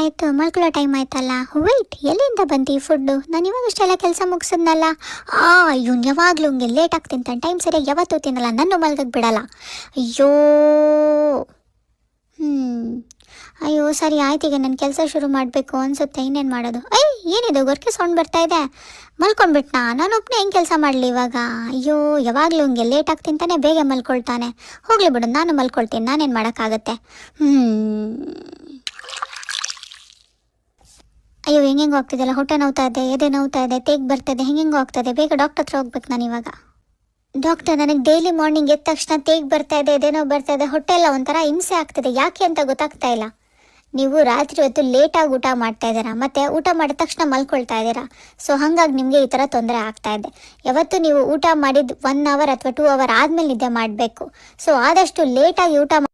ಆಯಿತು, ಮಲ್ಕೊಳ್ಳೋ ಟೈಮ್ ಆಯ್ತಲ್ಲ. ವೆಯ್ಟ್, ಎಲ್ಲಿಂದ ಬಂತು ಈ ಫುಡ್ಡು? ನಾನು ಇವಾಗಷ್ಟೆಲ್ಲ ಕೆಲಸ ಮುಗಿಸಿದ್ನಲ್ಲ. ಇವ್ನು ಯಾವಾಗಲೂ ಹಂಗೆ ಲೇಟಾಗಿ ತಿಂತಾನೆ, ಟೈಮ್ ಸರಿಯಾಗಿ ಯಾವತ್ತೂ ತಿನ್ನಲ್ಲ, ನನ್ನ ಮಲ್ಗಕ್ಕೆ ಬಿಡಲ್ಲ. ಅಯ್ಯೋ. ಅಯ್ಯೋ ಸರಿ ಆಯ್ತು, ಈಗ ನನ್ನ ಕೆಲಸ ಶುರು ಮಾಡಬೇಕು ಅನಿಸುತ್ತೆ. ಇನ್ನೇನು ಮಾಡೋದು? ಏನಿದು ಗೊರ್ಕೆ ಸೌಂಡ್ ಬರ್ತಾ ಇದೆ? ಮಲ್ಕೊಂಡ್ಬಿಟ್ನಾ? ನಾನು ಒಬ್ಬನೇ ಹೆಂಗೆ ಕೆಲಸ ಮಾಡಲಿ ಇವಾಗ? ಅಯ್ಯೋ, ಯಾವಾಗಲೂ ಹಂಗೆ ಲೇಟಾಗಿ ತಿಂತಾನೆ, ಬೇಗ ಮಲ್ಕೊಳ್ತಾನೆ. ಹೋಗಲಿ ಬಿಡು, ನಾನು ಮಲ್ಕೊಳ್ತೀನಿ, ನಾನೇನು ಮಾಡೋಕ್ಕಾಗತ್ತೆ. ಅಯ್ಯೋ, ಹೆಂಗೆ ಹೋಗ್ತಿದೆಯಲ್ಲ, ಹೊಟ್ಟೆ ನೋವ್ತಾ ಇದೆ, ಎದೆ ನೋವ್ತಾ ಇದೆ, ತೇಗ್ ಬರ್ತಾಯಿದೆ, ಹೆಂಗೆ ಹೋಗ್ತಾಯಿದೆ. ಬೇಗ ಡಾಕ್ಟರ್ ಹತ್ರ ಹೋಗ್ಬೇಕು ನಾನು ಇವಾಗ. ಡಾಕ್ಟರ್, ನನಗೆ ಡೈಲಿ ಮಾರ್ನಿಂಗ್ ಎದ್ದ ತಕ್ಷಣ ತೇಗ್ ಬರ್ತಾ ಇದೆ, ಎದೇನೋ ಬರ್ತಾ ಇದೆ, ಹೊಟ್ಟೆ ಎಲ್ಲ ಒಂಥರ ಹಿಂಸೆ ಆಗ್ತಿದೆ. ಯಾಕೆ ಅಂತ ಗೊತ್ತಾಗ್ತಾ ಇಲ್ಲ. ನೀವು ರಾತ್ರಿ ಹೊತ್ತು ಲೇಟಾಗಿ ಊಟ ಮಾಡ್ತಾ ಇದ್ದೀರಾ, ಮತ್ತು ಊಟ ಮಾಡಿದ ತಕ್ಷಣ ಮಲ್ಕೊಳ್ತಾ ಇದ್ದೀರಾ. ಸೊ ಹಾಗಾಗಿ ನಿಮಗೆ ಈ ಥರ ತೊಂದರೆ ಆಗ್ತಾ ಇದೆ. ಯಾವತ್ತು ನೀವು ಊಟ ಮಾಡಿದ 1 ಅವರ್ ಅಥವಾ 2 ಅವರ್ ಆದಮೇಲೆ ನಿದ್ದೆ ಮಾಡಬೇಕು. ಸೊ ಆದಷ್ಟು ಲೇಟಾಗಿ ಊಟ